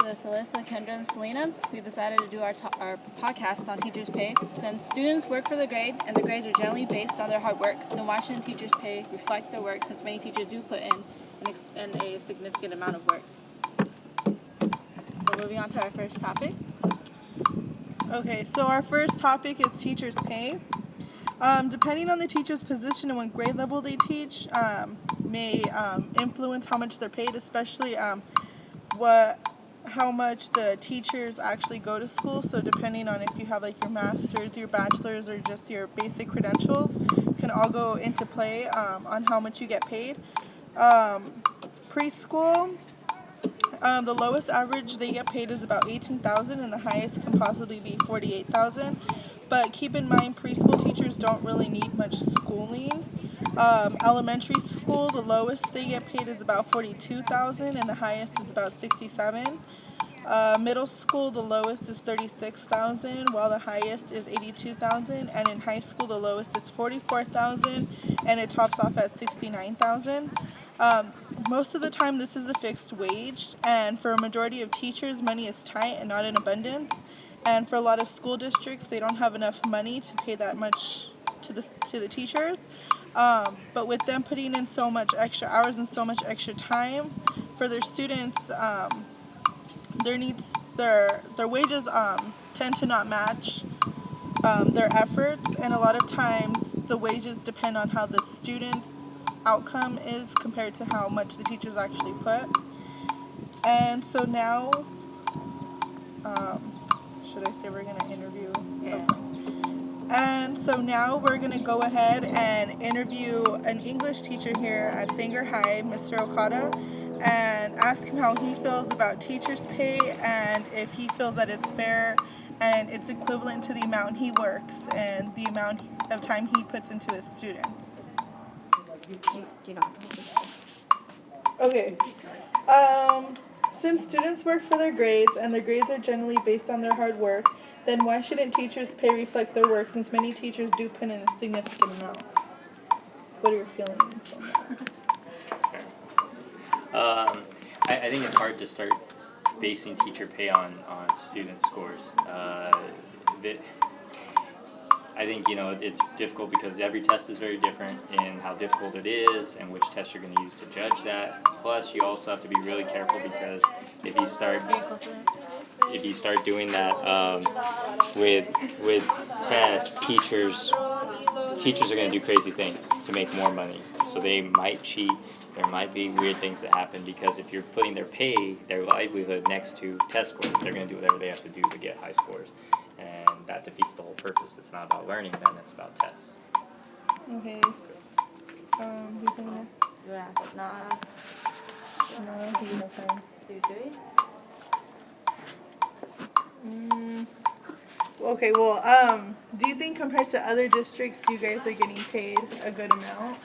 with Alyssa, Kendra, and Selena. We decided to do our podcast on teachers' pay. Since students work for the grade, and the grades are generally based on their hard work, then why shouldn't teachers' pay reflect their work, since many teachers do put in a significant amount of work? So moving on to our first topic. Okay, so our first topic is teachers' pay. Depending on the teacher's position and what grade level they teach, may influence how much they're paid, especially how much the teachers actually go to school. So depending on if you have like your master's, your bachelor's, or just your basic credentials, can all go into play on how much you get paid. Preschool, the lowest average they get paid is about $18,000, and the highest can possibly be $48,000. But keep in mind, preschool teachers don't really need much schooling. Elementary school, the lowest they get paid is about $42,000, and the highest is about $67,000. Middle school, the lowest is $36,000, while the highest is $82,000. And in high school, the lowest is $44,000, and it tops off at $69,000. Most of the time, this is a fixed wage, and for a majority of teachers, money is tight and not in abundance. And for a lot of school districts, they don't have enough money to pay that much to the teachers. But with them putting in so much extra hours and so much extra time for their students, their wages tend to not match their efforts, and a lot of times the wages depend on how the students' outcome is compared to how much the teachers actually put. And so now, should I say we're going to interview? Yeah. Okay. And so now we're going to go ahead and interview an English teacher here at Sanger High, Mr. Okada, and ask him how he feels about teachers' pay and if he feels that it's fair and it's equivalent to the amount he works and the amount of time he puts into his students. Okay. Since students work for their grades and their grades are generally based on their hard work, then why shouldn't teachers' pay reflect their work, since many teachers do put in a significant amount? What are your feelings on that? I think it's hard to start basing teacher pay on student scores. I think, it's difficult because every test is very different in how difficult it is and which test you're going to use to judge that. Plus, you also have to be really careful because if you start doing that with tests, teachers are going to do crazy things to make more money. So they might cheat. There might be weird things that happen because if you're putting their pay, their livelihood next to test scores, they're going to do whatever they have to do to get high scores. And that defeats the whole purpose. It's not about learning then, it's about tests. Okay. You want to ask that? Nah. No, do you have time? Do Okay, well, do you think compared to other districts, you guys are getting paid a good amount?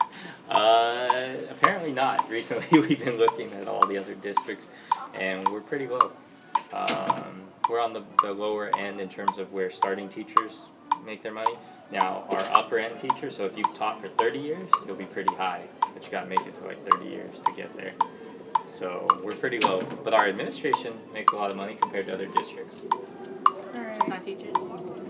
Apparently not. Recently we've been looking at all the other districts and we're pretty low. We're on the lower end in terms of where starting teachers make their money. Now, our upper end teachers, so if you've taught for 30 years, you'll be pretty high, but you got to make it to like 30 years to get there. So we're pretty low, but our administration makes a lot of money compared to other districts. Just not teachers.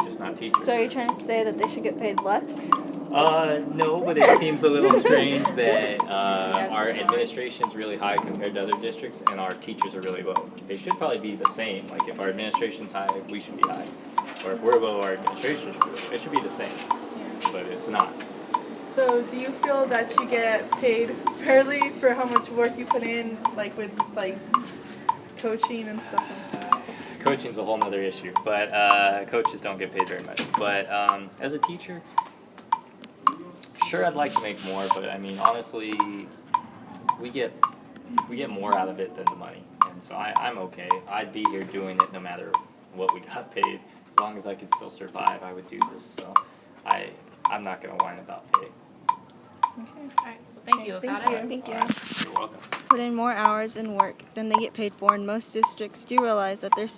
Just not teachers. So are you trying to say that they should get paid less? No, but it seems a little strange that our administration's really high compared to other districts, and our teachers are really low. They should probably be the same. Like if our administration's high, we should be high. Or if we're low, our administration should be low. It should be the same, but it's not. So do you feel that you get paid fairly for how much work you put in, like with like coaching and stuff like that? Coaching's a whole nother issue, but coaches don't get paid very much. But as a teacher, sure, I'd like to make more, but I mean, honestly, we get more out of it than the money, and so I'm okay. I'd be here doing it no matter what we got paid. As long as I could still survive, I would do this. So I'm not gonna whine about pay. Okay. All right. Well, thank you, Okada. Thank you. You're welcome. Put in more hours in work than they get paid for, and most districts do realize that their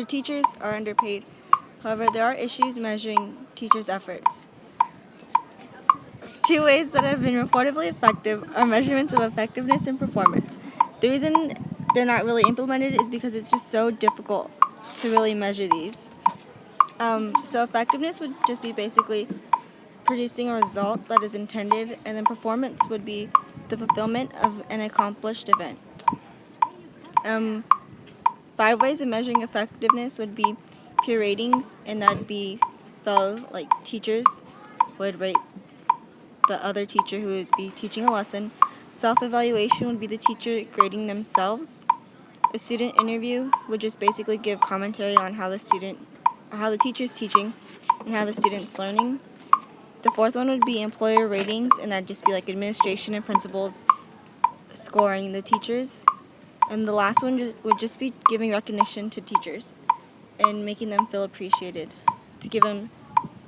teachers are underpaid. However, there are issues measuring teachers' efforts. Two ways that have been reportedly effective are measurements of effectiveness and performance. The reason they're not really implemented is because it's just so difficult to really measure these. So effectiveness would just be basically producing a result that is intended, and then performance would be the fulfillment of an accomplished event. 5 ways of measuring effectiveness would be peer ratings, and that'd be fellow teachers would rate the other teacher who would be teaching a lesson. Self-evaluation would be the teacher grading themselves. A student interview would just basically give commentary on how the teacher's teaching and how the student's learning. The 4th one would be employer ratings, and that'd just be administration and principals scoring the teachers. And the last one would just be giving recognition to teachers and making them feel appreciated, to give them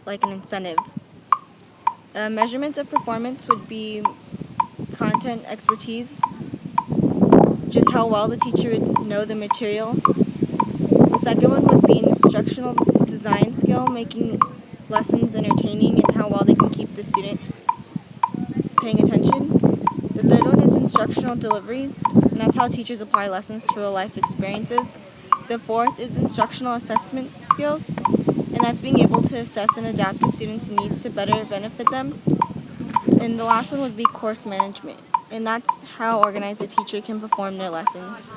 an incentive. Measurements of performance would be content expertise, just how well the teacher would know the material. The second one would be an instructional design skill, making lessons entertaining and how well they can keep the students paying attention. The third one is instructional delivery, and that's how teachers apply lessons to real-life experiences. The 4th is instructional assessment skills, and that's being able to assess and adapt the students' needs to better benefit them. And the last one would be course management, and that's how organized a teacher can perform their lessons.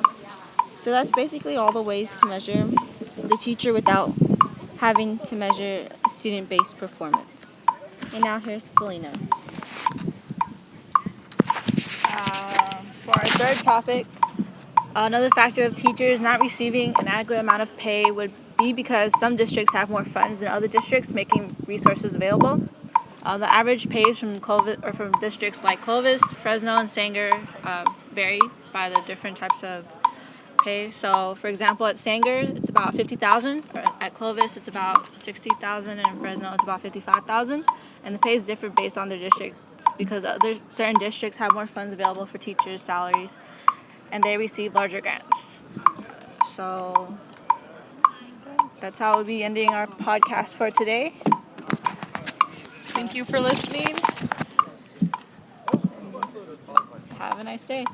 So that's basically all the ways to measure the teacher without having to measure student-based performance. And now here's Selena. For our third topic, another factor of teachers not receiving an adequate amount of pay would be because some districts have more funds than other districts, making resources available. The average pays from districts like Clovis, Fresno, and Sanger vary by the different types of pay. So, for example, at Sanger, it's about $50,000. At Clovis, it's about $60,000, and in Fresno, it's about $55,000. And the pays differ based on their districts because certain districts have more funds available for teachers' salaries, and they receive larger grants. So that's how we'll be ending our podcast for today. Thank you for listening. Have a nice day.